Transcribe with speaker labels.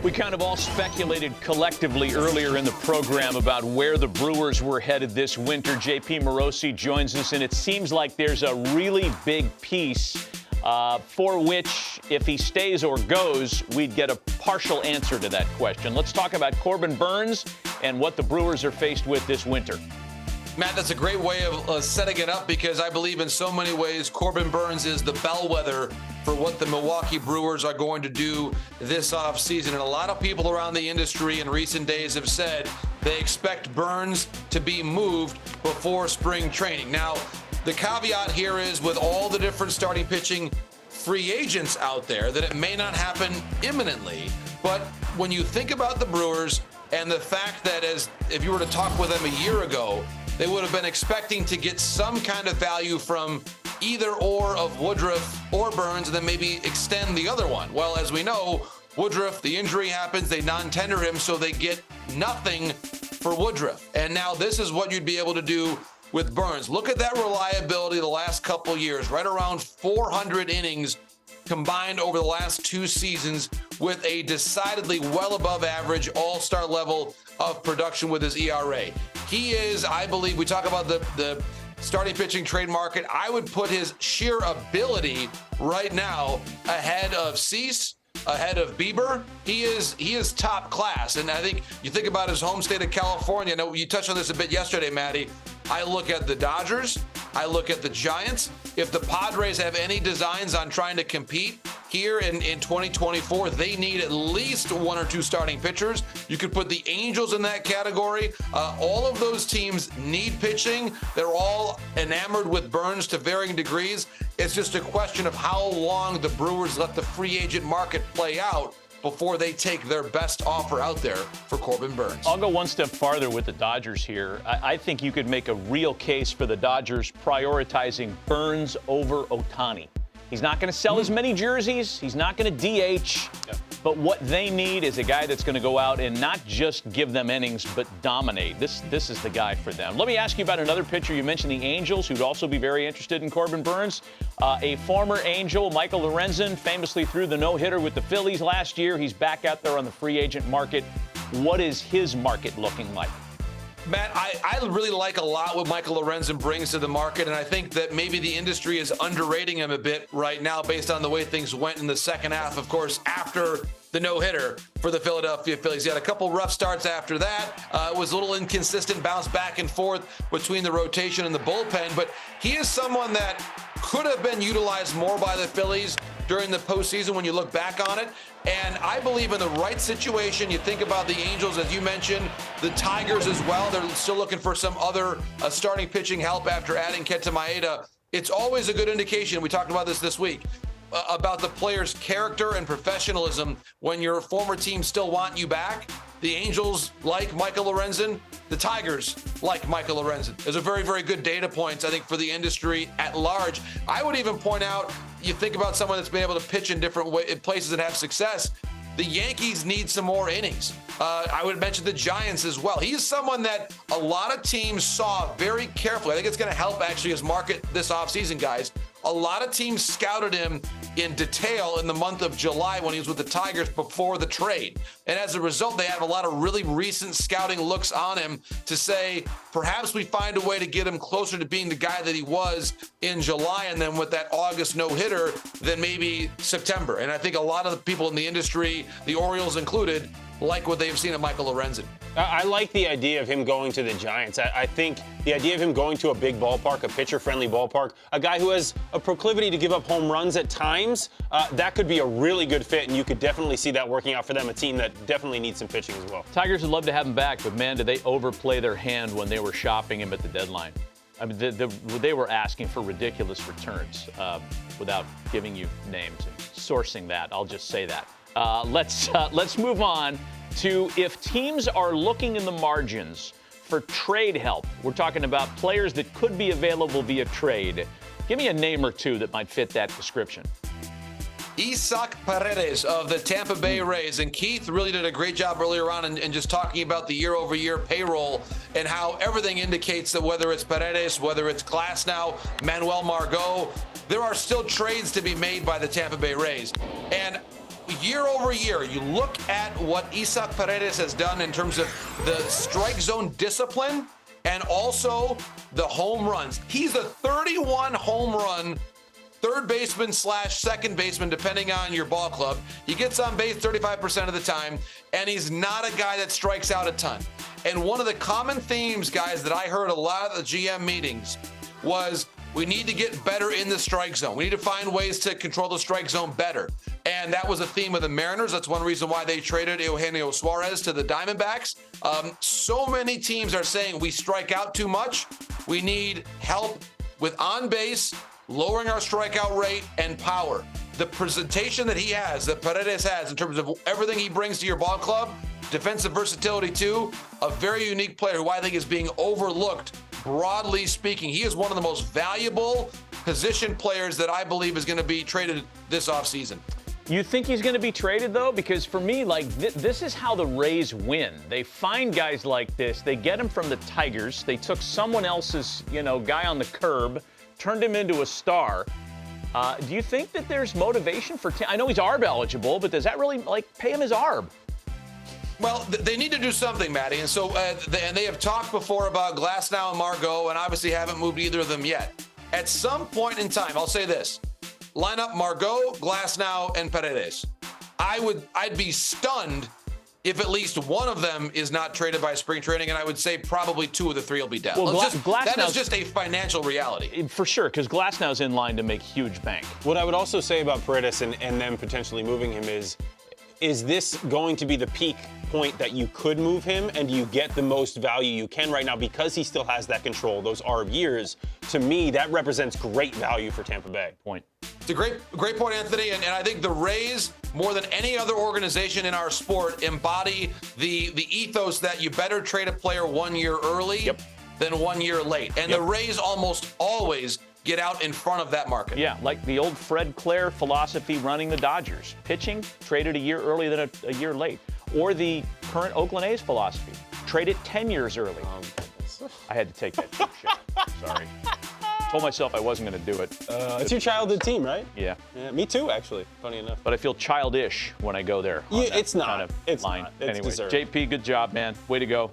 Speaker 1: We kind of all speculated collectively earlier in the program about where the Brewers were headed this winter. JP Morosi joins us, and it seems like there's a really big piece for which, if he stays or goes, we'd get a partial answer to that question. Let's talk about Corbin Burnes and what the Brewers are faced with this winter.
Speaker 2: Matt, that's a great way of setting it up, because I believe in so many ways Corbin Burnes is the bellwether for what the Milwaukee Brewers are going to do this offseason. And a lot of people around the industry in recent days have said they expect Burnes to be moved before spring training. Now, the caveat here is, with all the different starting pitching free agents out there, that it may not happen imminently. But when you think about the Brewers and the fact that, as if you were to talk with them a year ago, they would have been expecting to get some kind of value from either or of Woodruff or Burnes, and then maybe extend the other one. Well, as we know, Woodruff, the injury happens, they non-tender him, so they get nothing for Woodruff. And now this is what you'd be able to do with Burnes. Look at that reliability the last couple years, right around 400 innings combined over the last 2 seasons, with a decidedly well above average all-star level of production with his ERA. He is, I believe, we talk about the starting pitching trade market, I would put his sheer ability right now ahead of Cease, ahead of Bieber. He is top class. And I think you think about his home state of California. I know you touched on this a bit yesterday, Matty. I look at the Dodgers. I look at the Giants. If the Padres have any designs on trying to compete here in 2024, they need at least 1 or 2 starting pitchers. You could put the Angels in that category. All of those teams need pitching. They're all enamored with Burnes to varying degrees. It's just a question of how long the Brewers let the free agent market play out before they take their best offer out there for Corbin Burnes.
Speaker 1: I'll go one step farther with the Dodgers here. I think you could make a real case for the Dodgers prioritizing Burnes over Ohtani. He's not going to sell as many jerseys. He's not going to DH. Yep. But what they need is a guy that's going to go out and not just give them innings, but dominate. This is the guy for them. Let me ask you about another pitcher. You mentioned the Angels, who'd also be very interested in Corbin Burnes. A former Angel, Michael Lorenzen, famously threw the no-hitter with the Phillies last year. He's back out there on the free agent market. What is his market looking like?
Speaker 2: Matt, I really like a lot what Michael Lorenzen brings to the market, and I think that maybe the industry is underrating him a bit right now based on the way things went in the second half, of course, after the no-hitter for the Philadelphia Phillies. He had a couple rough starts after that. It was a little inconsistent, bounce back and forth between the rotation and the bullpen, but he is someone that could have been utilized more by the Phillies during the postseason when you look back on it. And I believe in the right situation, you think about the Angels, as you mentioned, the Tigers as well. They're still looking for some other starting pitching help after adding Kenta Maeda. It's always a good indication. We talked about this week about the player's character and professionalism when your former team still want you back. The Angels like Michael Lorenzen. The Tigers like Michael Lorenzen. There's a very, very good data points, I think, for the industry at large. I would even point out, you think about someone that's been able to pitch in different places and have success. The Yankees need some more innings. I would mention the Giants as well. He's someone that a lot of teams saw very carefully. I think it's going to help actually his market this offseason, guys. A lot of teams scouted him in detail in the month of July when he was with the Tigers before the trade. And as a result, they have a lot of really recent scouting looks on him to say, perhaps we find a way to get him closer to being the guy that he was in July, and then with that August no-hitter, then maybe September. And I think a lot of the people in the industry, the Orioles included, like what they've seen of Michael Lorenzen.
Speaker 3: I like the idea of him going to the Giants. I think the idea of him going to a big ballpark, a pitcher-friendly ballpark, a guy who has a proclivity to give up home runs at times, that could be a really good fit, and you could definitely see that working out for them, a team that definitely needs some pitching as well.
Speaker 1: Tigers would love to have him back, but, man, did they overplay their hand when they were shopping him at the deadline. I mean, they were asking for ridiculous returns without giving you names and sourcing that. I'll just say that. Let's move on to if teams are looking in the margins for trade help. We're talking about players that could be available via trade. Give me a name or two that might fit that description.
Speaker 2: Isaac Paredes of the Tampa Bay Rays. And Keith really did a great job earlier on in just talking about the year-over-year payroll and how everything indicates that whether it's Paredes, whether it's Glasnow, Manuel Margot, there are still trades to be made by the Tampa Bay Rays. And year over year, you look at what Isaac Paredes has done in terms of the strike zone discipline and also the home runs. He's a 31 home run third baseman / second baseman, depending on your ball club. He gets on base 35% of the time, and he's not a guy that strikes out a ton. And one of the common themes, guys, that I heard a lot of the GM meetings was we need to get better in the strike zone. We need to find ways to control the strike zone better. And that was a theme of the Mariners. That's one reason why they traded Eugenio Suarez to the Diamondbacks. So many teams are saying we strike out too much. We need help with on base, lowering our strikeout rate, and power. The presentation that he has, that Paredes has, in terms of everything he brings to your ball club, defensive versatility too, a very unique player who I think is being overlooked, broadly speaking. He is one of the most valuable position players that I believe is going to be traded this offseason.
Speaker 1: You think he's going to be traded, though? Because for me, like, this is how the Rays win. They find guys like this. They get him from the Tigers. They took someone else's, guy on the curb, turned him into a star. Do you think that there's motivation for I know he's ARB eligible, but does that really, pay him his ARB?
Speaker 2: Well, they need to do something, Matty. And so they have talked before about Glasnow and Margot, and obviously haven't moved either of them yet. At some point in time, I'll say this. Line up Margot, Glasnow, and Paredes. I'd be stunned if at least one of them is not traded by spring training, and I would say probably two of the three will be dead.
Speaker 1: Well,
Speaker 2: that is just a financial reality.
Speaker 1: For sure, because Glasnow's in line to make huge bank.
Speaker 3: What I would also say about Paredes and them potentially moving him is this going to be the peak point that you could move him and you get the most value you can right now because he still has that control, those ARB years? To me, that represents great value for Tampa Bay.
Speaker 1: Point.
Speaker 2: It's a great point, Anthony, and I think the Rays, more than any other organization in our sport, embody the ethos that you better trade a player 1 year early than 1 year late. And the Rays almost always get out in front of that market.
Speaker 1: Yeah, like the old Fred Clare philosophy running the Dodgers. Pitching, traded a year early than a year late. Or the current Oakland A's philosophy. Trade it 10 years early. I had to take that cheap shot. Sorry. Told myself I wasn't going to do it.
Speaker 3: It's your childhood team, right?
Speaker 1: Yeah.
Speaker 3: Me too, actually, funny enough.
Speaker 1: But I feel childish when I go there.
Speaker 3: It's not.
Speaker 1: Kind of
Speaker 3: It's
Speaker 1: line.
Speaker 3: not. It's
Speaker 1: Anyway,
Speaker 3: deserved.
Speaker 1: JP, good job, man. Way to go.